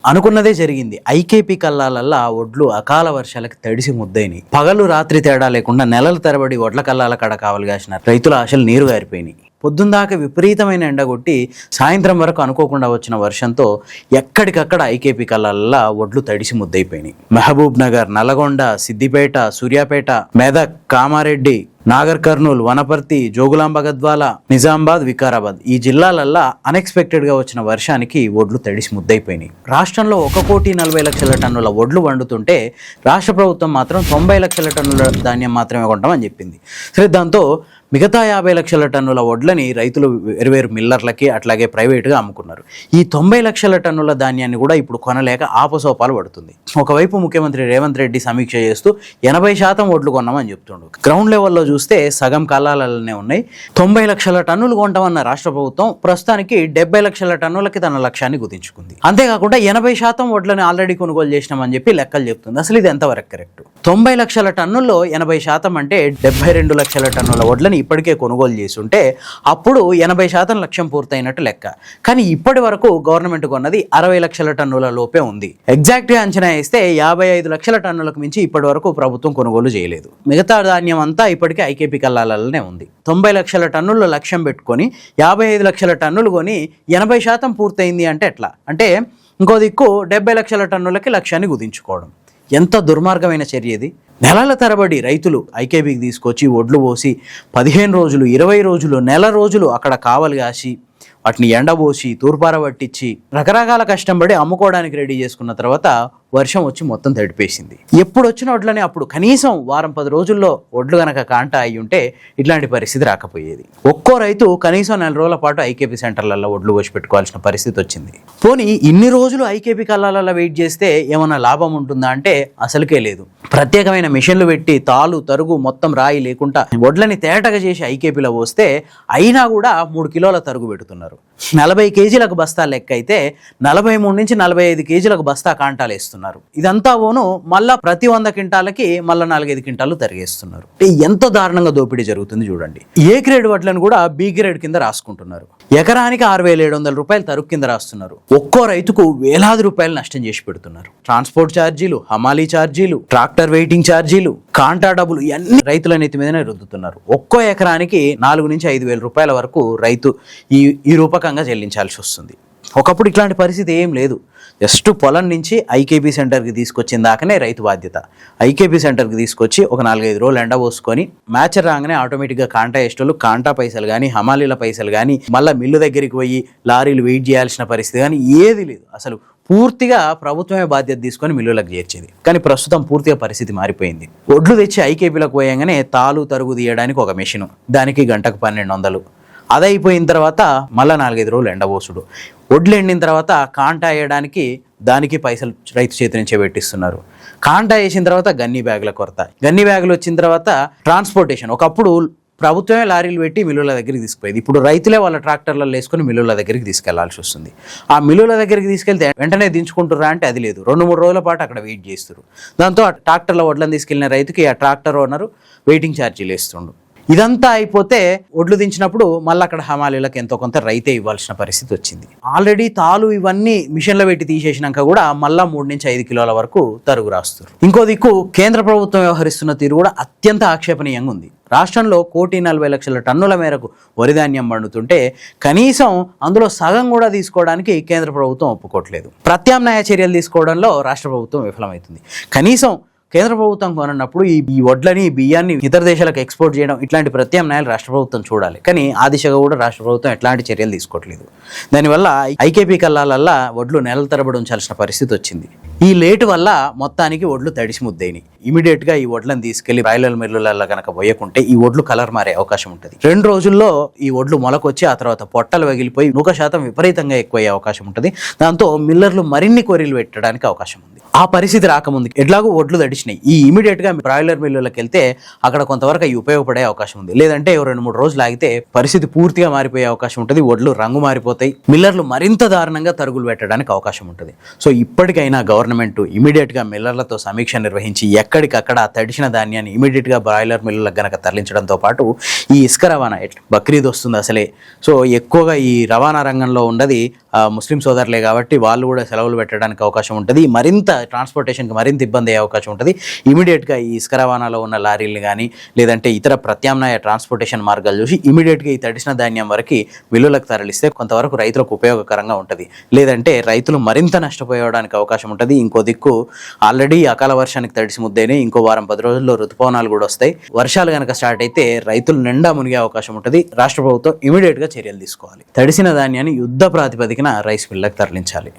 అనుకున్నదే జరిగింది. ఐకేపీ కల్లాలల్లా ఒడ్లు అకాల వర్షాలకి తడిసి ముద్దయినాయి. పగలు రాత్రి తేడా లేకుండా నెలల తరబడి ఒడ్ల కల్లాల కడ కావలి కాసిన రైతుల ఆశలు నీరు గారిపోయినాయి. పొద్దుందాకా విపరీతమైన ఎండగొట్టి సాయంత్రం వరకు అనుకోకుండా వచ్చిన వర్షంతో ఎక్కడికక్కడ ఐకేపీ కల్లాలల్లా ఒడ్లు తడిసి ముద్దయిపోయినాయి. మహబూబ్ నగర్, నల్గొండ, సిద్దిపేట, సూర్యాపేట, మెదక్, కామారెడ్డి, నాగర్ కర్నూల్, వనపర్తి, జోగులాంబ గద్వాల, నిజామాబాద్, వికారాబాద్ ఈ జిల్లాలల్లా అన్ఎక్స్పెక్టెడ్ గా వచ్చిన వర్షానికి ఒడ్లు తడిసి ముద్దయిపోయినాయి. రాష్ట్రంలో 1,40,00,000 టన్నుల ఒడ్లు వండుతుంటే రాష్ట్ర ప్రభుత్వం మాత్రం 90 లక్షల టన్నుల ధాన్యం మాత్రమే కొంటామని చెప్పింది. సరే, దాంతో మిగతా 50 లక్షల టన్నుల వడ్లని రైతులు వేరువేరు మిల్లర్లకి అట్లాగే ప్రైవేటుగా అమ్ముకున్నారు. ఈ 90 లక్షల టన్నుల ధాన్యాన్ని కూడా ఇప్పుడు కొనలేక ఆపసోపాలు పడుతుంది. ఒకవైపు ముఖ్యమంత్రి రేవంత్ రెడ్డి సమీక్ష చేస్తూ 80% వడ్లు కొన్నామని చెప్తుండు. గ్రౌండ్ లెవెల్లో చూస్తే సగం కల్లాలనే ఉన్నాయి. 90 లక్షల టన్నులు కొంటామన్న రాష్ట్ర ప్రభుత్వం ప్రస్తుతానికి 70 లక్షల టన్నులకి తన లక్ష్యాన్ని గుర్తించుకుంది. అంతేకాకుండా 80% వడ్లని ఆల్రెడీ కొనుగోలు చేసినామని చెప్పి లెక్కలు చెప్తుంది. అసలు ఇది ఎంతవరకు కరెక్ట్? 90 లక్షల టన్నుల్లో 80% అంటే 72 లక్షల టన్నుల వడ్లని ఇప్పటికే కొనుగోలు చేస్తుంటే అప్పుడు 80% లక్ష్యం పూర్తయినట్టు లెక్క. కానీ ఇప్పటి వరకు గవర్నమెంట్ కొన్నది 60 లక్షల టన్నుల లోపే ఉంది. ఎగ్జాక్ట్ గా అంచనా వేస్తే 55 లక్షల టన్నులకు మించి ఇప్పటి వరకు ప్రభుత్వం కొనుగోలు చేయలేదు. మిగతా ధాన్యం అంతా ఇప్పటికే ఐకేపీ కల్లాలనే ఉంది. 90 లక్షల టన్నుల లక్ష్యం పెట్టుకొని 55 లక్షల టన్నులు కొని 80% పూర్తయింది అంటే ఎట్లా? అంటే ఇంకో దిక్కు 70 లక్షల టన్నులకి లక్ష్యాన్ని కుదించుకోవడం. ఎంత దుర్మార్గమైన చర్య ఇది! నెలల తరబడి రైతులు ఐకేబీకి తీసుకొచ్చి ఒడ్లు పోసి 15 రోజులు, 20 రోజులు, నెల రోజులు అక్కడ కావలి కాసి వాటిని ఎండబోసి తూర్పార పట్టించి రకరకాల కష్టం పడి అమ్ముకోవడానికి రెడీ చేసుకున్న తర్వాత వర్షం వచ్చి మొత్తం తడిపేసింది. ఎప్పుడు వచ్చిన వడ్లని అప్పుడు కనీసం వారం 10 రోజుల్లో ఒడ్లు గనక కాంటా అయి ఉంటే ఇట్లాంటి పరిస్థితి రాకపోయేది. ఒక్కో రైతు కనీసం 4 రోజుల పాటు ఐకేపీ సెంటర్లలో ఒడ్లు పోసి పెట్టుకోవాల్సిన పరిస్థితి వచ్చింది. పోనీ ఇన్ని రోజులు ఐకేపీ కల్లాలలో వెయిట్ చేస్తే ఏమన్నా లాభం ఉంటుందా అంటే అసలుకే లేదు. ప్రత్యేకమైన మిషన్లు పెట్టి తాలు తరుగు మొత్తం రాయి లేకుండా ఒడ్లని తేటగా చేసి ఐకేపీలో పోస్తే అయినా కూడా 3 కిలోల తరుగు పెడుతున్నారు. 40 కేజీలకు బస్తా లెక్క అయితే 43 నుంచి 45 కేజీలకు బస్తా కాంటాలు వేస్తున్నారు. ఇదంతా ఓను మళ్ళా ప్రతి 100 క్వింటాలకి మళ్ళీ 4-5 క్వింటాలు తరిగేస్తున్నారు. ఎంత దారుణంగా దోపిడీ జరుగుతుంది చూడండి. ఏ గ్రేడ్ వడ్లను కూడా బి గ్రేడ్ కింద రాసుకుంటున్నారు. ఎకరానికి 6,700 రూపాయలు తరుగు కింద రాస్తున్నారు. ఒక్కో రైతుకు వేలాది రూపాయలు నష్టం చేసి పెడుతున్నారు. ట్రాన్స్పోర్ట్ ఛార్జీలు, హమాలీ ఛార్జీలు, ట్రాక్టర్ వెయిటింగ్ ఛార్జీలు, కాంటా డబ్బులు ఇవన్నీ రైతుల నెత్తి మీదనే రుద్దుతున్నారు. ఒక్కో ఎకరానికి 4 నుంచి 5,000 రూపాయల వరకు రైతు ఈ రూపకంగా చెల్లించాల్సి వస్తుంది. ఒకప్పుడు ఇట్లాంటి పరిస్థితి ఏం లేదు. జస్ట్ పొలం నుంచి ఐకేబీ సెంటర్కి తీసుకొచ్చిన దాకానే రైతు బాధ్యత. ఐకేబీ సెంటర్కి తీసుకొచ్చి ఒక 4-5 రోజులు ఎండ పోసుకొని మ్యాచ్ రాగానే ఆటోమేటిక్గా కాంటా వేసేటోళ్ళు కాంటా పైసలు కానీ హమాలీల పైసలు కానీ మళ్ళీ మిల్లు దగ్గరికి పోయి లారీలు వెయిట్ చేయాల్సిన పరిస్థితి కానీ ఏది లేదు. అసలు పూర్తిగా ప్రభుత్వమే బాధ్యత తీసుకొని మిల్లులకు చేర్చేది. కానీ ప్రస్తుతం పూర్తిగా పరిస్థితి మారిపోయింది. ఒడ్లు తెచ్చి ఐకేపీలకు పోయంగానే తాలు తరుగు తీయడానికి ఒక మెషిను, దానికి గంటకు 1,200. అదైపోయిన తర్వాత మళ్ళీ 4-5 రోజులు ఎండబోసుడు. ఒడ్లు ఎండిన తర్వాత కాంటా వేయడానికి దానికి పైసలు రైతు చేతి నుంచే పెట్టిస్తున్నారు. కాంటా వేసిన తర్వాత గన్నీ బ్యాగుల కొరత. గన్నీ బ్యాగులు వచ్చిన తర్వాత ట్రాన్స్పోర్టేషన్. ఒకప్పుడు ప్రభుత్వమే లారీలు పెట్టి మిల్లుల దగ్గరికి తీసుకుపోయేది. ఇప్పుడు రైతులే వాళ్ళ ట్రాక్టర్లలో వేసుకొని మిల్లుల దగ్గరికి తీసుకెళ్లాల్సి వస్తుంది. ఆ మిల్లుల దగ్గరికి తీసుకెళ్తే వెంటనే దించుకుంటుర్రా అంటే అది లేదు. 2-3 రోజుల పాటు అక్కడ వెయిట్ చేస్తారు. దాంతో ఆ ట్రాక్టర్ల వడ్లను తీసుకెళ్లిన రైతుకి ఆ ట్రాక్టర్ ఓనరు వెయిటింగ్ ఛార్జీలు వేస్తుండు. ఇదంతా అయిపోతే ఒడ్లు దించినప్పుడు మళ్ళీ అక్కడ హమాలీలకు ఎంతో కొంత రైతే ఇవ్వాల్సిన పరిస్థితి వచ్చింది. ఆల్రెడీ తాలు ఇవన్నీ మిషన్లో పెట్టి తీసేసినాక కూడా మళ్ళా 3 నుంచి 5 కిలోల వరకు తరుగు రాస్తారు. ఇంకో దిక్కు కేంద్ర ప్రభుత్వం వ్యవహరిస్తున్న తీరు కూడా అత్యంత ఆక్షేపణీయంగా ఉంది. రాష్ట్రంలో 1,40,00,000 టన్నుల మేరకు వరి ధాన్యం పండుతుంటే కనీసం అందులో సగం కూడా తీసుకోవడానికి కేంద్ర ప్రభుత్వం ఒప్పుకోవట్లేదు. ప్రత్యామ్నాయ చర్యలు తీసుకోవడంలో రాష్ట్ర ప్రభుత్వం విఫలమవుతుంది. కనీసం కేంద్ర ప్రభుత్వం కొనప్పుడు ఈ వడ్లని బియ్యాన్ని ఇతర దేశాలకు ఎక్స్పోర్ట్ చేయడం ఇట్లాంటి ప్రత్యామ్నాయాలు రాష్ట్ర ప్రభుత్వం చూడాలి. కానీ ఆ దిశగా కూడా రాష్ట్ర ప్రభుత్వం ఎట్లాంటి చర్యలు తీసుకోవట్లేదు. దానివల్ల ఐకేపీ కల్లాలల్లా వడ్లు నెలల తరబడి ఉంచాల్సిన పరిస్థితి వచ్చింది. ఈ లేటు వల్ల మొత్తానికి వడ్లు తడిసి ముద్దయినాయి. ఇమీడియట్ గా ఈ వడ్లను తీసుకెళ్లి బ్రాయిలర్ మిల్లులలో కనుక పోయకుంటే ఈ వడ్లు కలర్ మారే అవకాశం ఉంటుంది. 2 రోజుల్లో ఈ వడ్లు మొలకొచ్చి ఆ తర్వాత పొట్టలు పగిలిపోయి నూక శాతం విపరీతంగా ఎక్కువయ్యే అవకాశం ఉంటుంది. దాంతో మిల్లర్లు మరిన్ని కొరీలు పెట్టడానికి అవకాశం ఉంది. ఆ పరిస్థితి రాకముందు ఎట్లాగో ఒడ్లు తడిచినాయి, ఈ ఇమీడియట్ గా బ్రాయిలర్ మిల్లులకు వెళ్తే అక్కడ కొంతవరకు అవి ఉపయోగపడే అవకాశం ఉంది. లేదంటే 2-3 రోజులు ఆగితే పరిస్థితి పూర్తిగా మారిపోయే అవకాశం ఉంటుంది. ఒడ్లు రంగు మారిపోతాయి, మిల్లర్లు మరింత దారుణంగా తరుగులు పెట్టడానికి అవకాశం ఉంటుంది. సో ఇప్పటికైనా గవర్నమెంట్ ఇమీడియట్ గా మిల్లర్లతో సమీక్ష నిర్వహించి ఎక్కడికక్కడ ఆ తడిసిన ధాన్యాన్ని ఇమీడియట్ గా బ్రాయిలర్ మిల్లులకు గనక తరలించడంతో పాటు ఈ ఇసుక రవాణా బక్రీద్ వస్తుంది అసలే, సో ఎక్కువగా ఈ రవాణా రంగంలో ఉన్నది ముస్లిం సోదరులే కాబట్టి వాళ్ళు కూడా సెలవులు పెట్టడానికి అవకాశం ఉంటుంది. మరింత ట్రాన్స్పోర్టేషన్కి మరింత ఇబ్బంది అయ్యే అవకాశం ఉంటుంది. ఇమీడియట్గా ఈ ఇసుక రవాణాలో ఉన్న లారీలు కానీ లేదంటే ఇతర ప్రత్యామ్నాయ ట్రాన్స్పోర్టేషన్ మార్గాలు చూసి ఇమీడియట్గా ఈ తడిసిన ధాన్యం వరకు మిల్లులకు తరలిస్తే కొంతవరకు రైతులకు ఉపయోగకరంగా ఉంటుంది. లేదంటే రైతులు మరింత నష్టపోయడానికి అవకాశం ఉంటుంది. ఇంకో దిక్కు ఆల్రెడీ అకాల వర్షానికి తడిసి ముద్దైనా ఇంకో వారం 10 రోజుల్లో ఋతుపవనాలు కూడా వస్తాయి. వర్షాలు కనుక స్టార్ట్ అయితే రైతులు నిండా మునిగే అవకాశం ఉంటుంది. రాష్ట్ర ప్రభుత్వం ఇమీడియట్గా చర్యలు తీసుకోవాలి. తడిసిన ధాన్యాన్ని యుద్ధ ప్రాతిపదికన రైస్ మిల్లకు తరలించాలి.